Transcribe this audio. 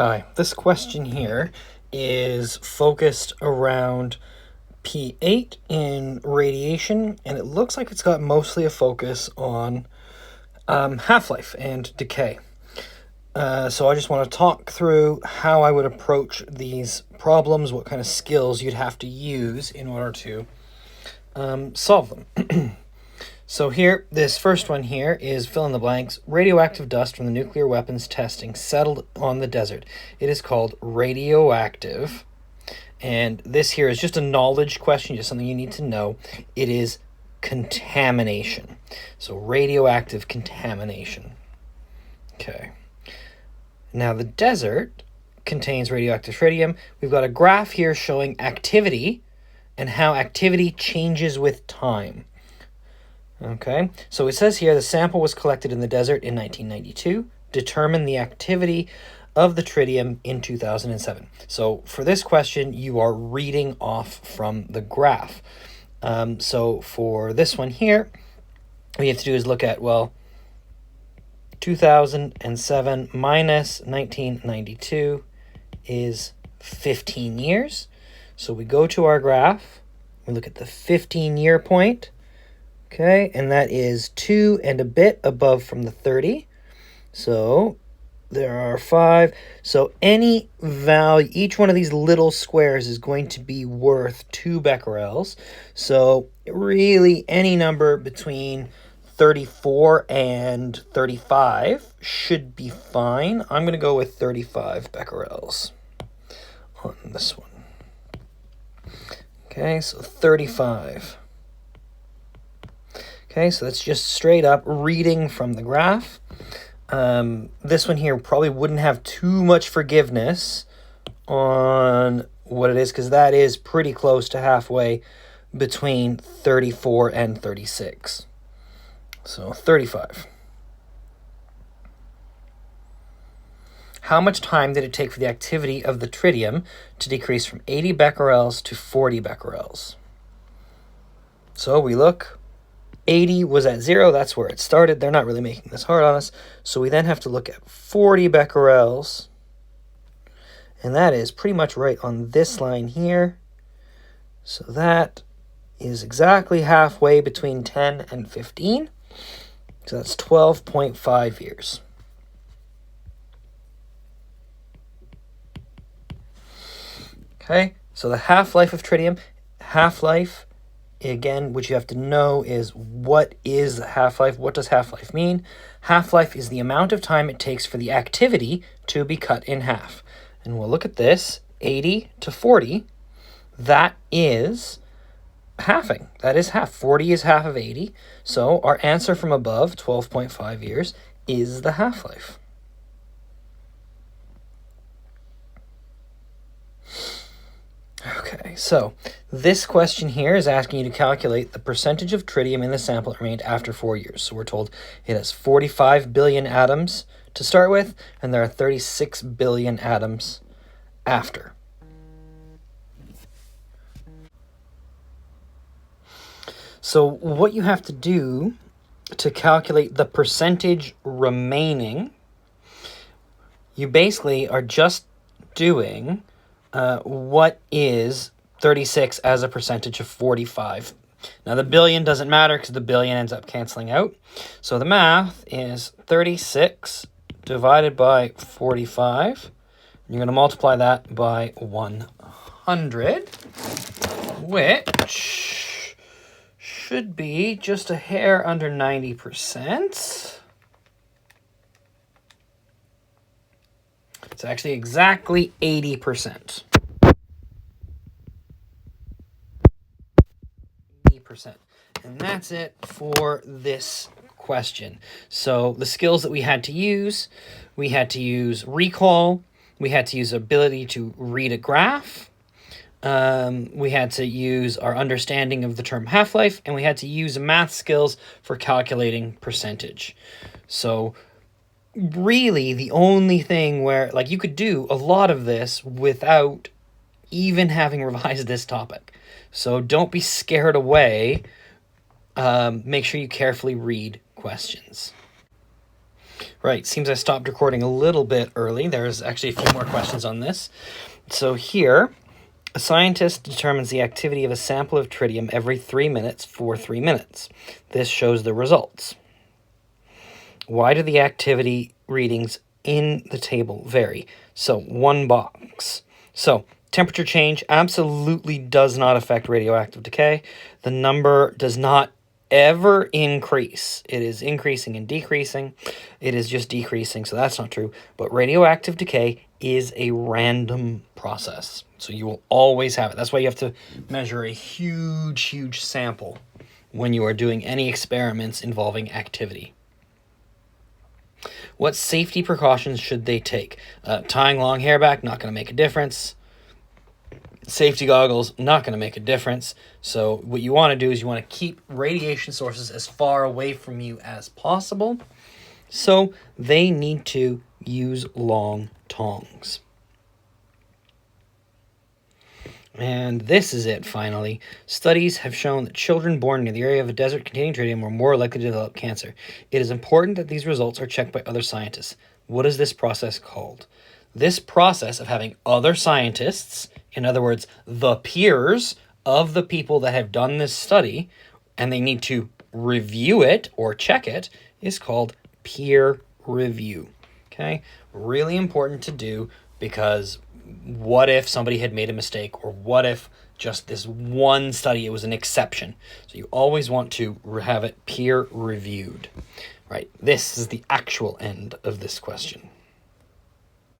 Hi, this question here is focused around P8 in radiation, and it looks like it's got mostly a focus on half-life and decay. So I just want to talk through how I would approach these problems, what kind of skills you'd have to use in order to solve them. So here, this first one here is fill in the blanks. Radioactive dust from the nuclear weapons testing settled on the desert. It is called radioactive. And this here is just a knowledge question, just something you need to know. It is contamination. So radioactive contamination. Okay. Now the desert contains radioactive tritium. We've got a graph here showing activity and how activity changes with time. Okay, so it says here the sample was collected in the desert in 1992. Determine the activity of the tritium in 2007. So for this question, you are reading off from the graph. So for this one here, what you have to do is look at, 2007 minus 1992 is 15 years. So we go to our graph, we look at the 15-year point. Okay, and that is 2 and a bit above from the 30. So there are 5. So any value, each one of these little squares is going to be worth 2 becquerels. So really any number between 34 and 35 should be fine. I'm going to go with 35 becquerels on this one. Okay, so 35. Okay, so that's just straight up reading from the graph. This one here probably wouldn't have too much forgiveness on what it is, because that is pretty close to halfway between 34 and 36. So 35. How much time did it take for the activity of the tritium to decrease from 80 becquerels to 40 becquerels? So we look. 80 was at 0, that's where it started. They're not really making this hard on us. So we then have to look at 40 becquerels. And that is pretty much right on this line here. So that is exactly halfway between 10 and 15. So that's 12.5 years. Okay, so the half-life of tritium, half-life, again, what you have to know is what is half-life? What does half-life mean? Half-life is the amount of time it takes for the activity to be cut in half. And we'll look at this, 80 to 40, that is halving. That is half. 40 is half of 80. So our answer from above, 12.5 years, is the half-life. Okay, so this question here is asking you to calculate the percentage of tritium in the sample that remained after 4 years. So we're told it has 45 billion atoms to start with, and there are 36 billion atoms after. So what you have to do to calculate the percentage remaining, you basically are just doing what is 36 as a percentage of 45. Now the billion doesn't matter because the billion ends up canceling out. So the math is 36 divided by 45. You're going to multiply that by 100, which should be just a hair under 90%. It's actually exactly 80%. 80%. And that's it for this question. So the skills that we had to use recall, we had to use ability to read a graph, we had to use our understanding of the term half-life, and we had to use math skills for calculating percentage. So really the only thing where, you could do a lot of this without even having revised this topic. So don't be scared away. Make sure you carefully read questions. Right, seems I stopped recording a little bit early. There's actually a few more questions on this. So here, a scientist determines the activity of a sample of tritium every 3 minutes for 3 minutes. This shows the results. Why do the activity readings in the table vary? So, one box. So, temperature change absolutely does not affect radioactive decay. The number does not ever increase. It is increasing and decreasing. It is just decreasing, so that's not true. But radioactive decay is a random process. So you will always have it. That's why you have to measure a huge, huge sample when you are doing any experiments involving activity. What safety precautions should they take? Tying long hair back, not going to make a difference. Safety goggles, not going to make a difference. So what you want to do is you want to keep radiation sources as far away from you as possible. So they need to use long tongs. And this is it, finally. Studies have shown that children born near the area of a desert containing tritium are more likely to develop cancer. It is important that these results are checked by other scientists. What is this process called? This process of having other scientists, in other words, the peers of the people that have done this study, and they need to review it or check it, is called peer review. Okay? Really important to do, because what if somebody had made a mistake, or what if just this one study, it was an exception? So you always want to have it peer reviewed. Right, this is the actual end of this question.